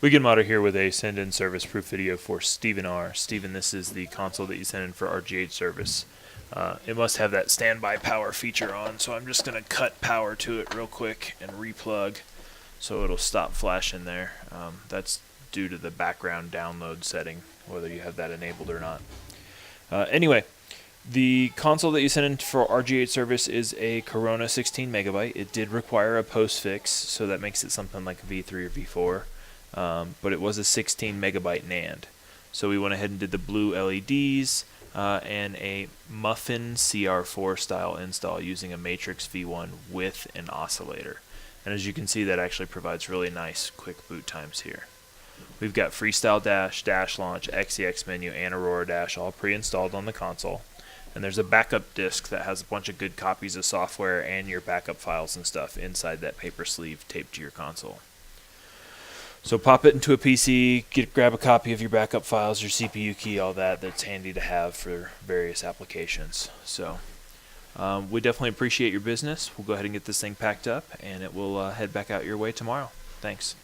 Weekend Modder here with a send-in service proof video for Stephen R. Stephen, this is the console that you send in for RGH service. It must have that standby power feature on, so I'm just going to cut power to it real quick and replug so it'll stop flashing there. That's due to the background download setting, whether you have that enabled or not. Anyway, the console that you sent in for RGH service is a Corona 16 megabyte. It did require a postfix, so that makes it something like a V3 or V4. But it was a 16 megabyte NAND. So we went ahead and did the blue LEDs and a Muffin CR4 style install using a Matrix V1 with an oscillator. And as you can see, that actually provides really nice quick boot times here. We've got Freestyle Dash, Dash Launch, XEX Menu, and Aurora Dash all pre-installed on the console. And there's a backup disk that has a bunch of good copies of software and your backup files and stuff inside that paper sleeve taped to your console. So pop it into a PC, grab a copy of your backup files, your CPU key, all that's handy to have for various applications. So we definitely appreciate your business. We'll go ahead and get this thing packed up, and it will head back out your way tomorrow. Thanks.